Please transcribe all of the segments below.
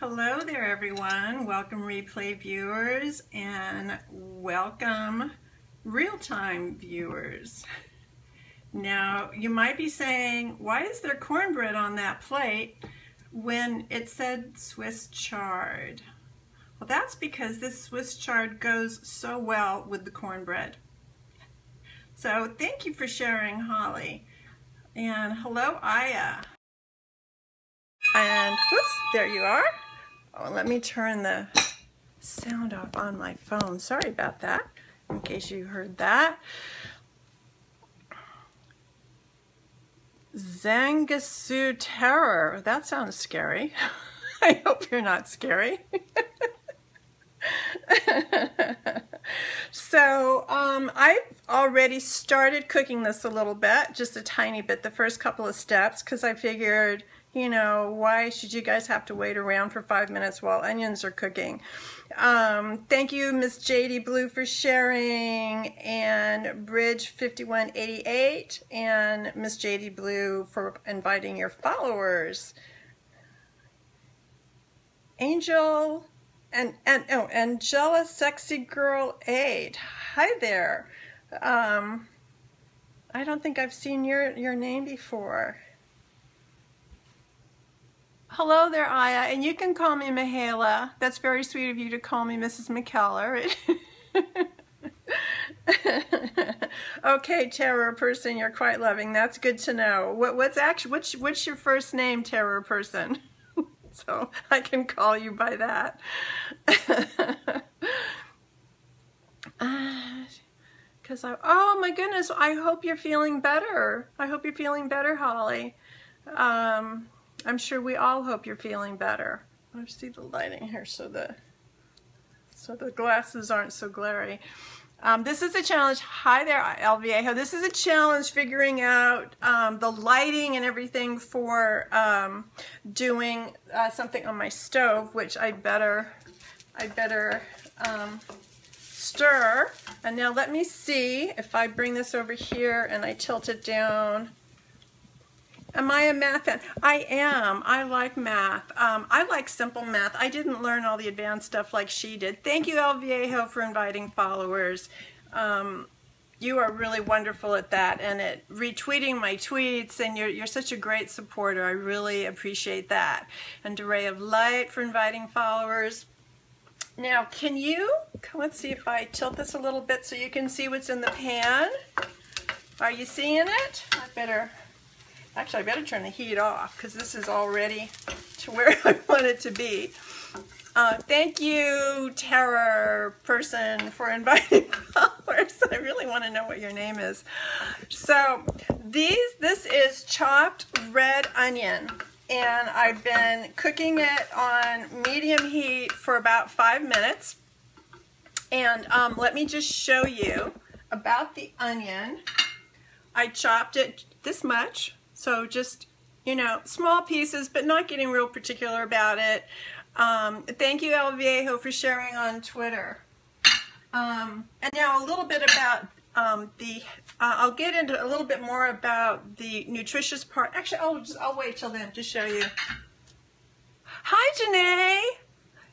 Hello there everyone, welcome replay viewers and welcome real-time viewers. Now you might be saying, why is there cornbread on that plate when it said Swiss chard? Well, that's because this Swiss chard goes so well with the cornbread. So thank you for sharing, Holly. And hello, Aya. And whoops, there you are. Oh, let me turn the sound off on my phone. Sorry about that, in case you heard that. Zangasu Terror. That sounds scary. I hope you're not scary. So I've already started cooking this a little bit, just a tiny bit, the first couple of steps, because I figured, you know, why should you guys have to wait around for 5 minutes while onions are cooking? Thank you, Miss JD Blue, for sharing, and Bridge 5188, and Miss JD Blue for inviting your followers. Angel and Angela Sexy Girl 8. Hi there. I don't think I've seen your name before. Hello there, Aya, and you can call me Mahaila. That's very sweet of you to call me Mrs. McKellar. Okay, terror person, you're quite loving. That's good to know. What's your first name, terror person? So I can call you by that. Oh my goodness, I hope you're feeling better. I hope you're feeling better, Holly. I'm sure we all hope you're feeling better. I see the lighting here so the glasses aren't so glary. This is a challenge. Hi there, El Viejo. This is a challenge figuring out the lighting and everything for doing something on my stove, which I better stir. And now let me see if I bring this over here and I tilt it down. Am I a math fan? I am. I like math. I like simple math. I didn't learn all the advanced stuff like she did. Thank you, El Viejo, for inviting followers. You are really wonderful at that and at retweeting my tweets, and you're such a great supporter. I really appreciate that. And Ray of Light for inviting followers. Now, let's see if I tilt this a little bit so you can see what's in the pan. Are you seeing it? Actually, I better turn the heat off because this is all ready to where I want it to be. Thank you, terror person, for inviting followers. I really want to know what your name is. So this is chopped red onion, and I've been cooking it on medium heat for about 5 minutes. And let me just show you about the onion. I chopped it this much. So just, you know, small pieces, but not getting real particular about it. Thank you, El Viejo, for sharing on Twitter. And now a little bit about I'll get into a little bit more about the nutritious part. Actually, I'll wait till then to show you. Hi, Janae.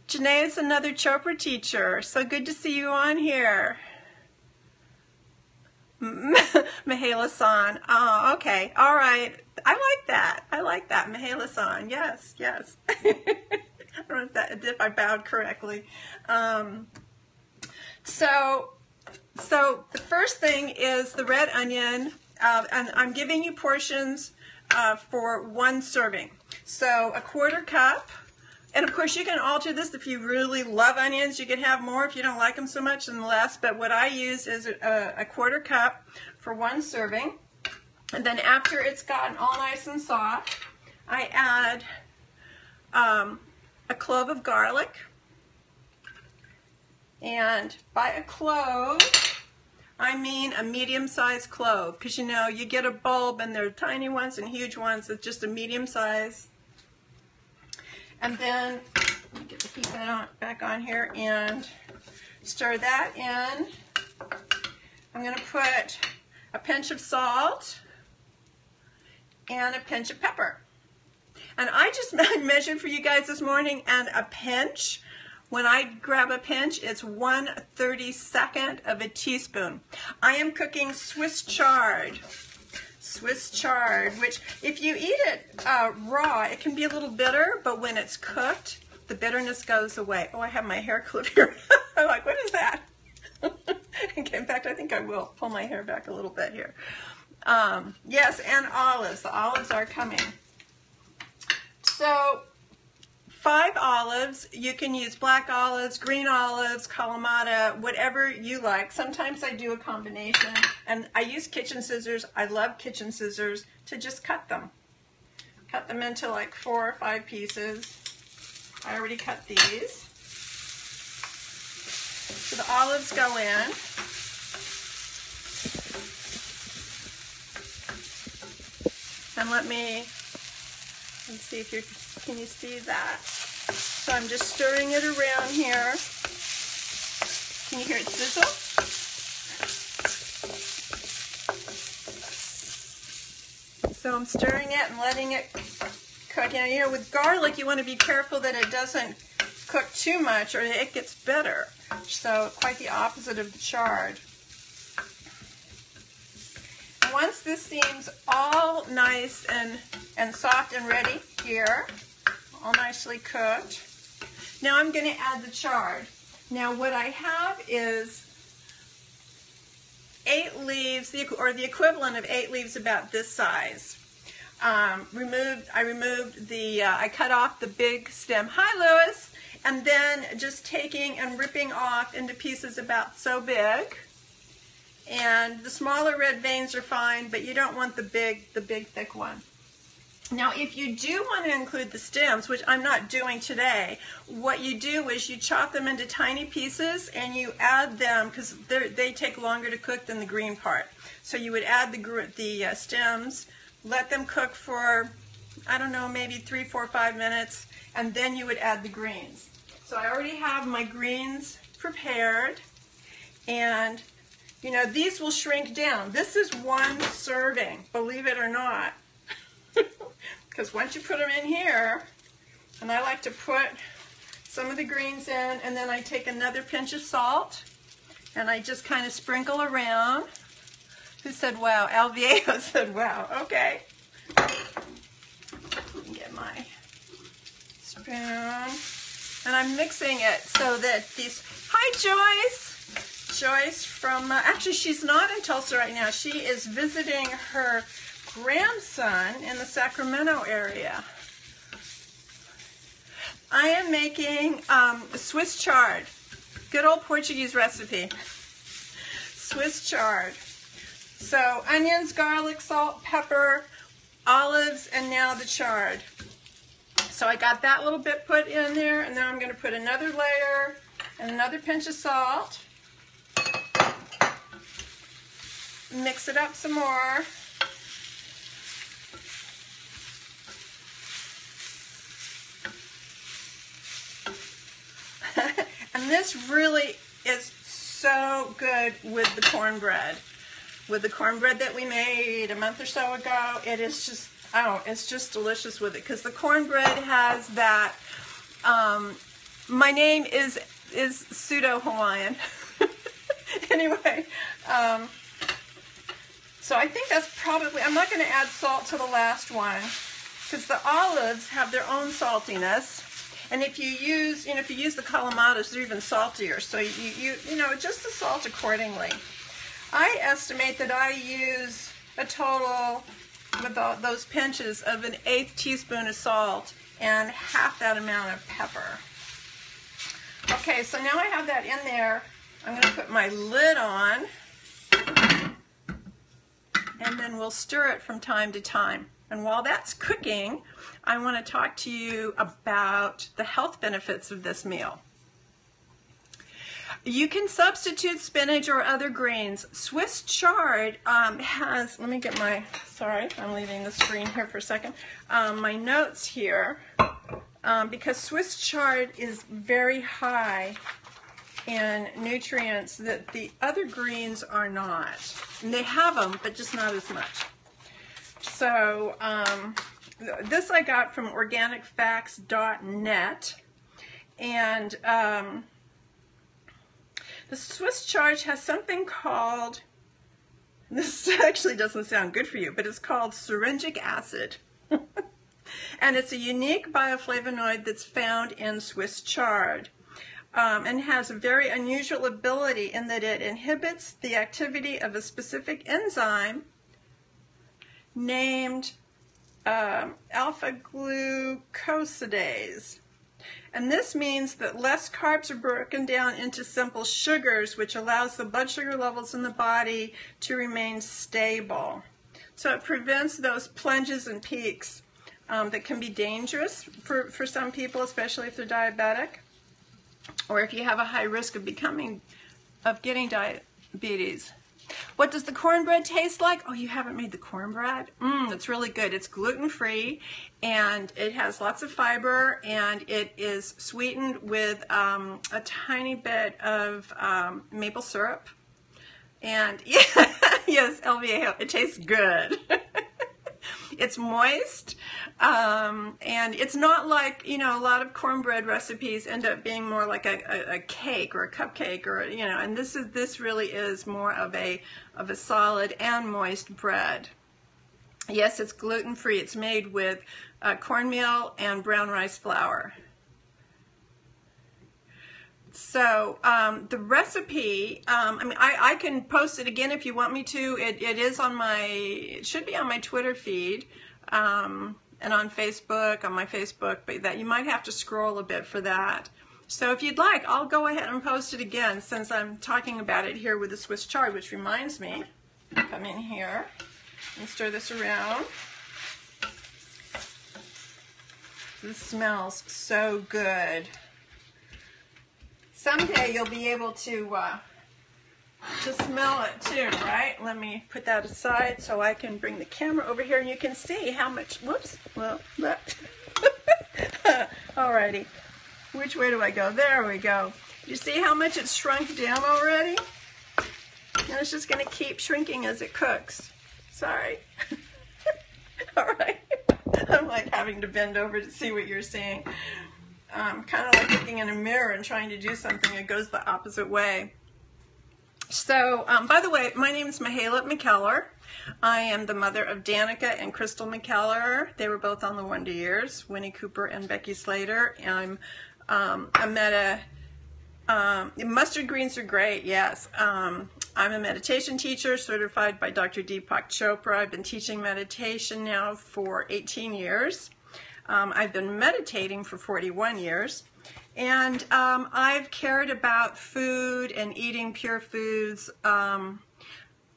Janae is another Chopra teacher. So good to see you on here. Mahaila-san. Oh, okay. All right. I like that. I like that. Mahaila-san. Yes, yes. I don't know if I bowed correctly. So the first thing is the red onion, and I'm giving you portions for 1 serving. So a 1/4 cup. And of course you can alter this. If you really love onions, you can have more. If you don't like them so much, then less. But what I use is a 1/4 cup for 1 serving. And then after it's gotten all nice and soft, I add a clove of garlic. And by a clove, I mean a medium-sized clove. Because you know, you get a bulb and there are tiny ones and huge ones. It's just a medium size. And then, let me get the heat back on here and stir that in. I'm going to put a pinch of salt and a pinch of pepper. And I just measured for you guys this morning, and a pinch, when I grab a pinch, it's 1/32 of a teaspoon. I am cooking Swiss chard. Swiss chard, which if you eat it raw, it can be a little bitter, but when it's cooked, the bitterness goes away. Oh, I have my hair clip here. I'm like, what is that? In fact, I think I will pull my hair back a little bit here. Yes, and olives. The olives are coming. So 5 olives. You can use black olives, green olives, Kalamata, whatever you like. Sometimes I do a combination, and I use kitchen scissors. I love kitchen scissors to just cut them. Cut them into like 4 or 5 pieces. I already cut these. So the olives go in. And let's see if can you see that? So I'm just stirring it around here. Can you hear it sizzle? So I'm stirring it and letting it cook. You know, with garlic, you want to be careful that it doesn't cook too much or it gets bitter. So quite the opposite of the chard. Once this seems all nice and soft and ready here, all nicely cooked, now I'm going to add the chard. Now what I have is 8 leaves, or the equivalent of 8 leaves about this size. I cut off the big stem. Hi, Louis. And then just taking and ripping off into pieces about so big. And the smaller red veins are fine, but you don't want the big thick one. Now, if you do want to include the stems, which I'm not doing today, what you do is you chop them into tiny pieces and you add them, because they take longer to cook than the green part. So you would add the stems, let them cook for, I don't know, maybe 3, 4, 5 minutes, and then you would add the greens. So I already have my greens prepared, and you know, these will shrink down. This is 1 serving, believe it or not. Because once you put them in here, and I like to put some of the greens in, and then I take another pinch of salt, and I just kind of sprinkle around. Who said wow? Al Viejo said wow. Okay. Get my spoon. And I'm mixing it so that these, hi Joyce! Joyce from, actually she's not in Tulsa right now. She is visiting her grandson in the Sacramento area. I am making Swiss chard. Good old Portuguese recipe. Swiss chard. So onions, garlic, salt, pepper, olives, and now the chard. So I got that little bit put in there, and then I'm going to put another layer and another pinch of salt. Mix it up some more. And this really is so good with the cornbread. With the cornbread that we made a month or so ago, it is just, oh, it's just delicious with it. Because the cornbread has that, my name is pseudo-Hawaiian. Anyway, so I think that's probably, I'm not going to add salt to the last one, because the olives have their own saltiness. And if you use, if you use the Kalamatas, they're even saltier. So you know, just the salt accordingly. I estimate that I use a total, with all those pinches, of an 1/8 teaspoon of salt and half that amount of pepper. Okay, so now I have that in there. I'm going to put my lid on, and then we'll stir it from time to time. And while that's cooking, I want to talk to you about the health benefits of this meal. You can substitute spinach or other greens. Swiss chard has, let me get my, sorry, I'm leaving the screen here for a second, my notes here, because Swiss chard is very high in nutrients that the other greens are not. And they have them, but just not as much. So this I got from organicfacts.net, and the Swiss Chard has something called, this actually doesn't sound good for you, but it's called syringic acid. And it's a unique bioflavonoid that's found in Swiss Chard, and has a very unusual ability in that it inhibits the activity of a specific enzyme named alpha-glucosidase. And this means that less carbs are broken down into simple sugars, which allows the blood sugar levels in the body to remain stable. So it prevents those plunges and peaks that can be dangerous for some people, especially if they're diabetic, or if you have a high risk of getting diabetes. What does the cornbread taste like? Oh, you haven't made the cornbread? It's really good. It's gluten-free, and it has lots of fiber, and it is sweetened with a tiny bit of maple syrup. And yes, El Viejo, it tastes good. It's moist, and it's not like, you know, a lot of cornbread recipes end up being more like a cake or a cupcake, or, you know, and this really is more of a solid and moist bread. Yes, it's gluten-free. It's made with cornmeal and brown rice flour. So the recipe, I mean, I can post it again if you want me to. It should be on my Twitter feed, and on Facebook, on my Facebook, but that you might have to scroll a bit for that. So if you'd like, I'll go ahead and post it again, since I'm talking about it here with the Swiss Chard, which reminds me, come in here and stir this around. This smells so good. Someday you'll be able to smell it too, right? Let me put that aside so I can bring the camera over here and you can see how much, whoops, well, alrighty. Which way do I go? There we go. You see how much it's shrunk down already? And it's just going to keep shrinking as it cooks. Sorry. Alright. I'm like having to bend over to see what you're seeing. Kind of like looking in a mirror and trying to do something that goes the opposite way. So, by the way, my name is MahailaMcKellar. I am the mother of Danica and Crystal McKellar. They were both on the Wonder Years, Winnie Cooper and Becky Slater. And mustard greens are great, yes. I'm a meditation teacher certified by Dr. Deepak Chopra. I've been teaching meditation now for 18 years. I've been meditating for 41 years, and I've cared about food and eating pure foods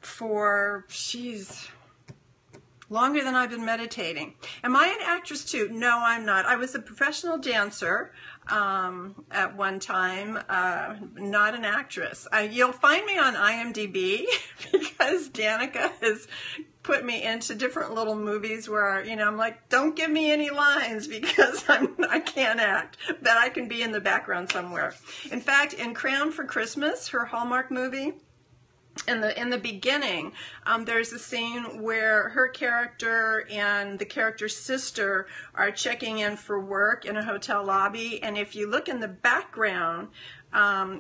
for, longer than I've been meditating. Am I an actress too? No, I'm not. I was a professional dancer at one time, not an actress. You'll find me on IMDb because Danica has put me into different little movies where, you know, I'm like, don't give me any lines because I can't act, but I can be in the background somewhere. In fact, in Crown for Christmas, her Hallmark movie, in the beginning, there's a scene where her character and the character's sister are checking in for work in a hotel lobby, and if you look in the background,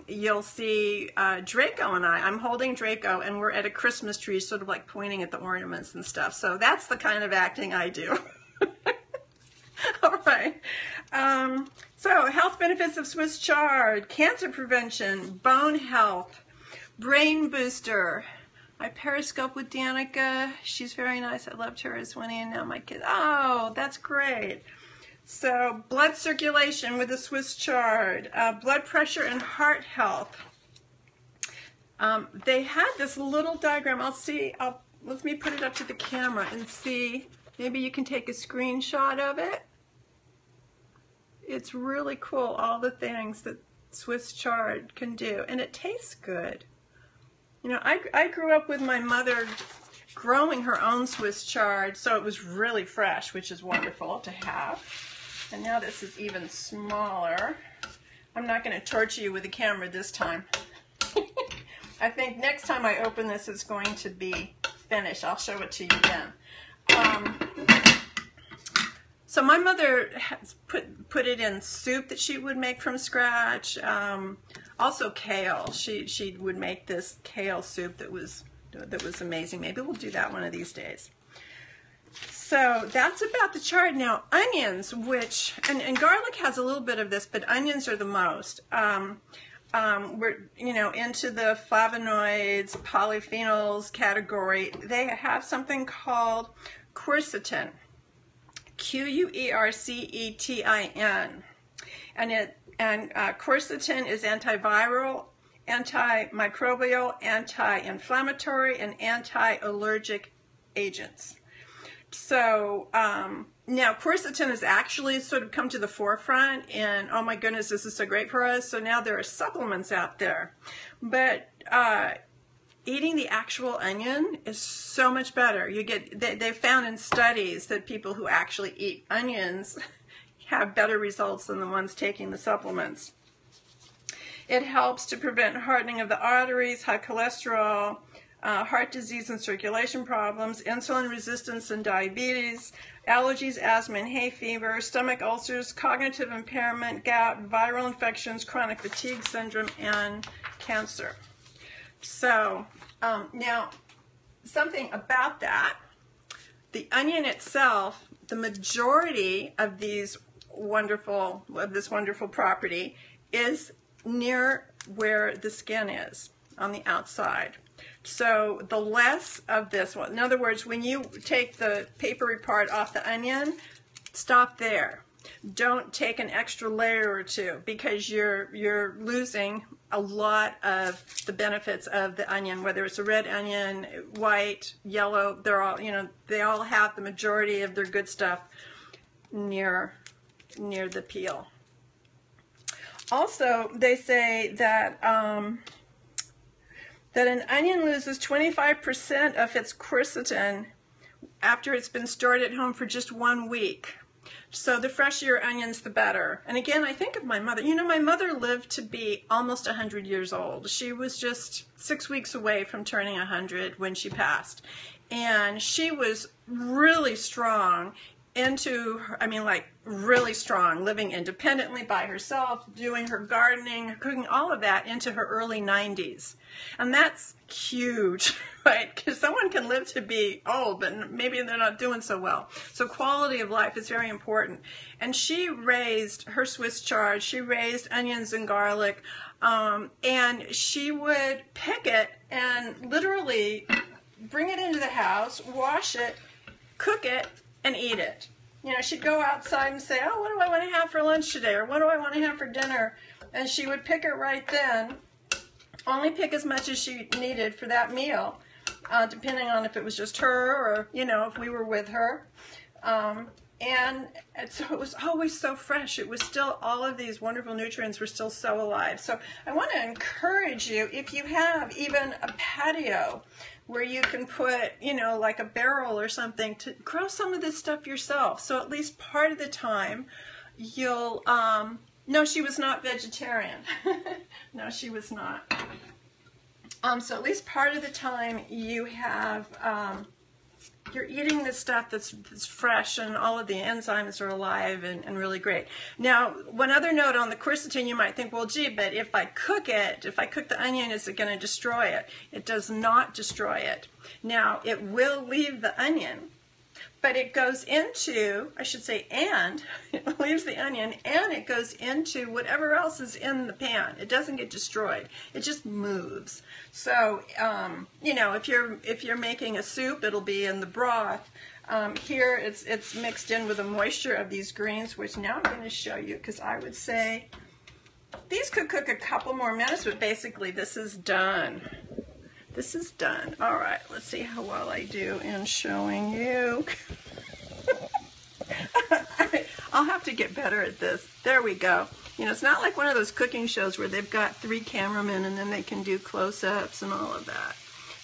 you'll see Draco and I'm holding Draco, and we're at a Christmas tree, sort of like pointing at the ornaments and stuff. So that's the kind of acting I do. All right. So health benefits of Swiss Chard: cancer prevention, bone health, brain booster. I periscope with Danica. She's very nice. I loved her as Winnie, and now my kids. Oh, that's great. So blood circulation with the Swiss Chard, blood pressure and heart health. They had this little diagram. Let me put it up to the camera and see. Maybe you can take a screenshot of it. It's really cool, all the things that Swiss Chard can do, and it tastes good. You know, I grew up with my mother growing her own Swiss Chard, so it was really fresh, which is wonderful to have. And now this is even smaller. I'm not going to torture you with the camera this time. I think next time I open this, it's going to be finished. I'll show it to you then. So my mother has put it in soup that she would make from scratch. Also kale. She would make this kale soup that was amazing. Maybe we'll do that one of these days. So that's about the chard. Now onions, which and garlic has a little bit of this, but onions are the most. We're into the flavonoids, polyphenols category. They have something called quercetin. Quercetin, and quercetin is antiviral, antimicrobial, anti-inflammatory, and anti-allergic agents. So now quercetin has actually sort of come to the forefront, and oh my goodness, this is so great for us. So now there are supplements out there, but eating the actual onion is so much better. They found in studies that people who actually eat onions have better results than the ones taking the supplements. It helps to prevent hardening of the arteries, high cholesterol, heart disease and circulation problems, insulin resistance and diabetes, allergies, asthma and hay fever, stomach ulcers, cognitive impairment, gout, viral infections, chronic fatigue syndrome, and cancer. So now something about that, the onion itself, the majority of this wonderful property is near where the skin is, on the outside. So the less of this one, in other words, when you take the papery part off the onion, stop there. Don't take an extra layer or two, because you're losing a lot of the benefits of the onion, whether it's a red onion, white, yellow. They're all, they all have the majority of their good stuff near the peel. Also, they say that that an onion loses 25% of its quercetin after it's been stored at home for just 1 week. So the fresher your onions, the better. And again, I think of my mother. My mother lived to be almost 100 years old. She was just 6 weeks away from turning 100 when she passed. And she was really strong really strong, living independently by herself, doing her gardening, cooking, all of that into her early 90s. And that's huge, right? Because someone can live to be old, but maybe they're not doing so well. So quality of life is very important. And she raised her Swiss chard, she raised onions and garlic, and she would pick it and literally bring it into the house, wash it, cook it, and eat it. She'd go outside and say, oh, what do I want to have for lunch today? Or what do I want to have for dinner? And she would pick it right then, only pick as much as she needed for that meal, depending on if it was just her or, if we were with her. And so it was always so fresh. It was still, all of these wonderful nutrients were still so alive. So I want to encourage you, if you have even a patio where you can put, like a barrel or something, to grow some of this stuff yourself. So at least part of the time you'll, no, she was not vegetarian. No, she was not. So at least part of the time you have, you're eating this stuff that's fresh, and all of the enzymes are alive and really great. Now, one other note on the quercetin, you might think, well, gee, but if I cook the onion, is it going to destroy it? It does not destroy it. Now, it will leave the onion, but it goes into, I should say, and it leaves the onion, and it goes into whatever else is in the pan. It doesn't get destroyed. It just moves. So, if you're making a soup, it'll be in the broth. Here, it's mixed in with the moisture of these greens, which now I'm going to show you, because I would say these could cook a couple more minutes, but basically this is done. This is done. All right, let's see how well I do in showing you. I'll have to get better at this. There we go. It's not like one of those cooking shows where they've got 3 cameramen and then they can do close-ups and all of that.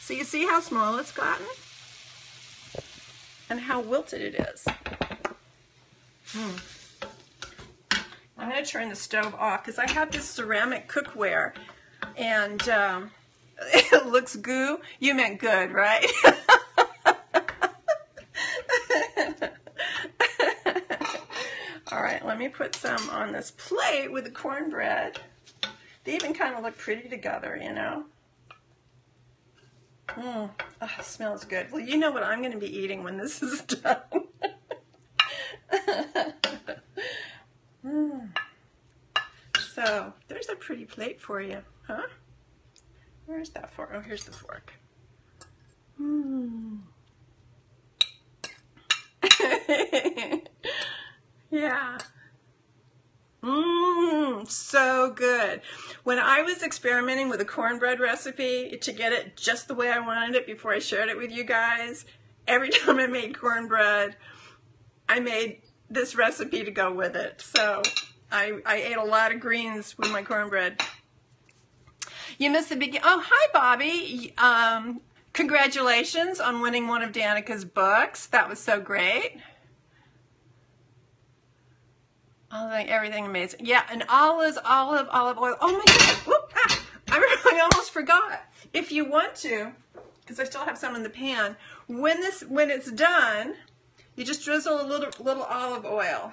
So you see how small it's gotten? And how wilted it is. I'm going to turn the stove off because I have this ceramic cookware, and it looks goo. You meant good, right? let me put some on this plate with the cornbread. They even kind of look pretty together, you know. Oh, it smells good. Well, you know what I'm going to be eating when this is done. So, there's a pretty plate for you, huh? Where's that fork? Oh, here's the fork. Yeah. So good. When I was experimenting with a cornbread recipe to get it just the way I wanted it before I shared it with you guys, every time I made cornbread, I made this recipe to go with it. So I ate a lot of greens with my cornbread. You missed the beginning. Oh, hi, Bobby. Congratulations on winning one of Danica's books. That was so great. Everything amazing. Yeah, and olive oil. Oh my goodness. Whoop, I almost forgot. If you want to, because I still have some in the pan, when it's done, you just drizzle a little olive oil.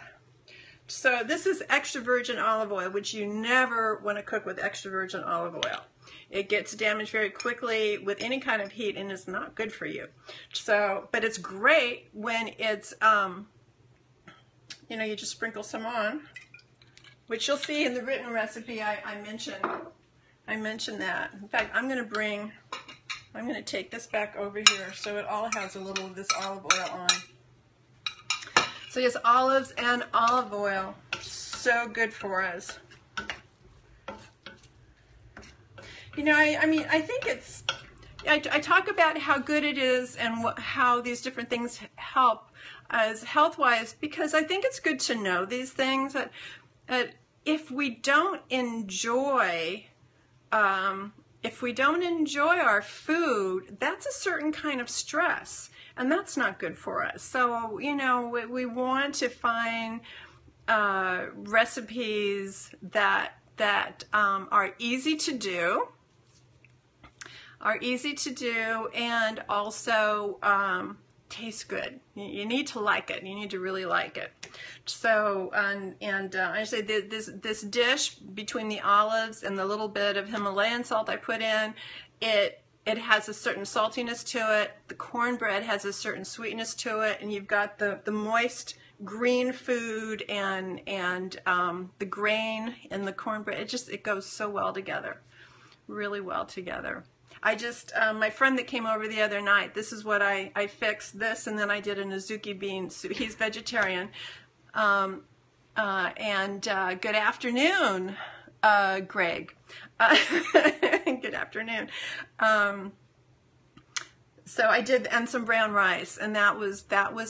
So this is extra virgin olive oil, which you never want to cook with extra virgin olive oil. It gets damaged very quickly with any kind of heat and is not good for you. So, but it's great when it's, you know, you just sprinkle some on, which you'll see in the written recipe I mentioned that. In fact, I'm going to take this back over here so it all has a little of this olive oil on. So yes, olives and olive oil, so good for us. You know, I mean, I think it's, I talk about how good it is and how these different things help as health-wise, because I think it's good to know these things, that if we don't enjoy our food, that's a certain kind of stress, and that's not good for us. So, you know, we want to find recipes that are easy to do, and also taste good. You need to like it. You need to really like it. So, I say this dish, between the olives and the little bit of Himalayan salt I put in, it has a certain saltiness to it. The cornbread has a certain sweetness to it, and you've got the moist green food and the grain and the cornbread. It goes so well together, really well together. I just, my friend that came over the other night, this is what I fixed this, and then I did a Azuki bean soup. He's vegetarian. Good afternoon, Greg. Good afternoon. So I did, and some brown rice, and that was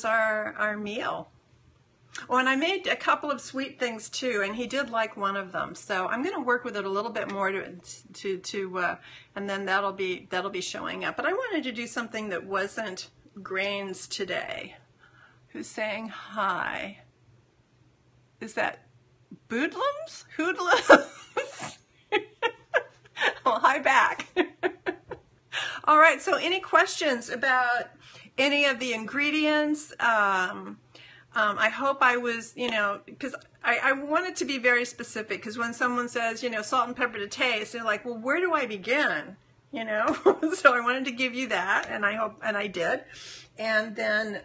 our meal. Oh, and I made a couple of sweet things too, and he did like one of them. So I'm going to work with it a little bit more and then that'll be showing up. But I wanted to do something that wasn't grains today. Who's saying hi? Is that Boodlums? Hoodlums? Well, hi back. All right. So any questions about any of the ingredients? I hope I was, you know, because I wanted to be very specific, because when someone says, you know, salt and pepper to taste, they're like, well, where do I begin? You know, so I wanted to give you that, and I did. And then,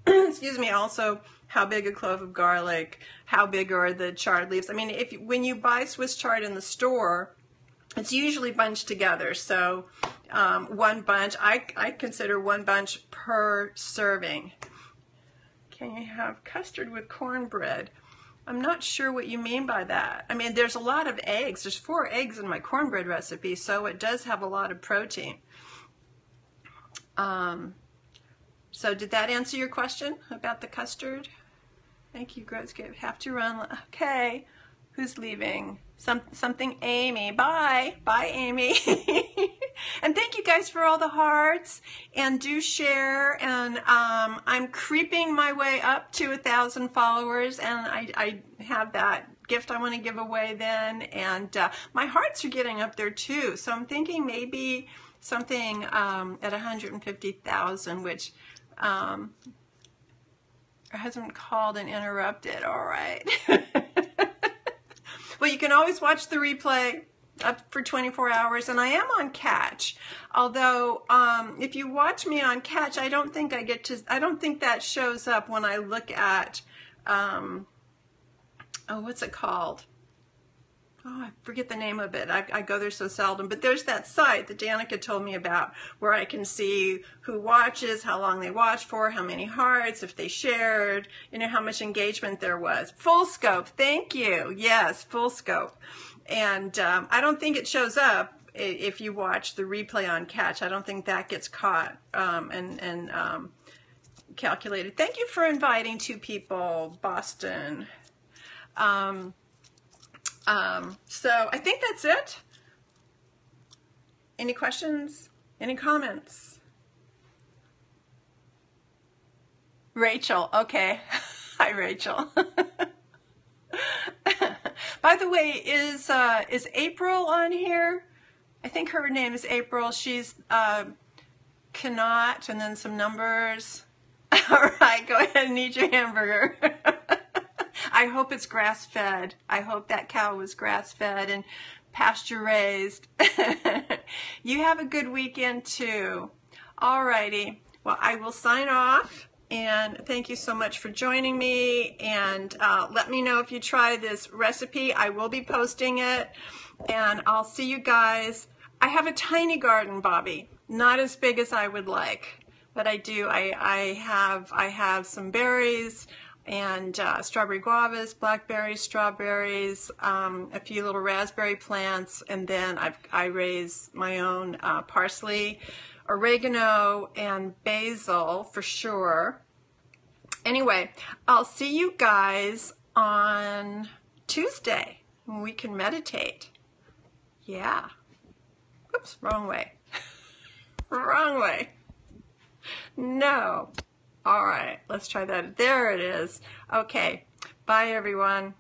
excuse me, also, how big a clove of garlic, how big are the chard leaves? I mean, when you buy Swiss chard in the store, it's usually bunched together. So one bunch, I consider one bunch per serving. Can you have custard with cornbread? I'm not sure what you mean by that. I mean, there's a lot of eggs. There's 4 eggs in my cornbread recipe, so it does have a lot of protein. So did that answer your question about the custard? Thank you, Grossgate. Have to run. Okay. Who's leaving? Something Amy. Bye. Bye, Amy. And thank you guys for all the hearts, and do share. And I'm creeping my way up to 1,000 followers, and I have that gift I want to give away then. And my hearts are getting up there too. So I'm thinking maybe something at 150,000, which Her husband called and interrupted. All right. Well, you can always watch the replay up for 24 hours, and I am on Catch. Although, if you watch me on Catch, I don't think that shows up when I look at, oh, what's it called? Oh, I forget the name of it. I go there so seldom. But there's that site that Danica told me about where I can see who watches, how long they watched for, how many hearts, if they shared, you know, how much engagement there was. Full scope. Thank you. Yes, full scope. And I don't think it shows up if you watch the replay on Catch. I don't think that gets caught and calculated. Thank you for inviting 2 people, Boston. So I think that's it. Any questions? Any comments? Rachel, okay. Hi, Rachel. By the way, is April on here? I think her name is April. She's cannot, and then some numbers. All right, go ahead and eat your hamburger. I hope it's grass-fed. I hope that cow was grass-fed and pasture-raised. You have a good weekend, too. All righty. Well, I will sign off, and thank you so much for joining me. And let me know if you try this recipe. I will be posting it, and I'll see you guys. I have a tiny garden, Bobby. Not as big as I would like, but I do. I have some berries, and strawberry guavas, blackberries, strawberries, a few little raspberry plants, and then I raise my own parsley, oregano, and basil for sure. Anyway, I'll see you guys on Tuesday when we can meditate. Yeah. Oops, wrong way. Wrong way. No. All right, let's try that. There it is. Okay, bye everyone.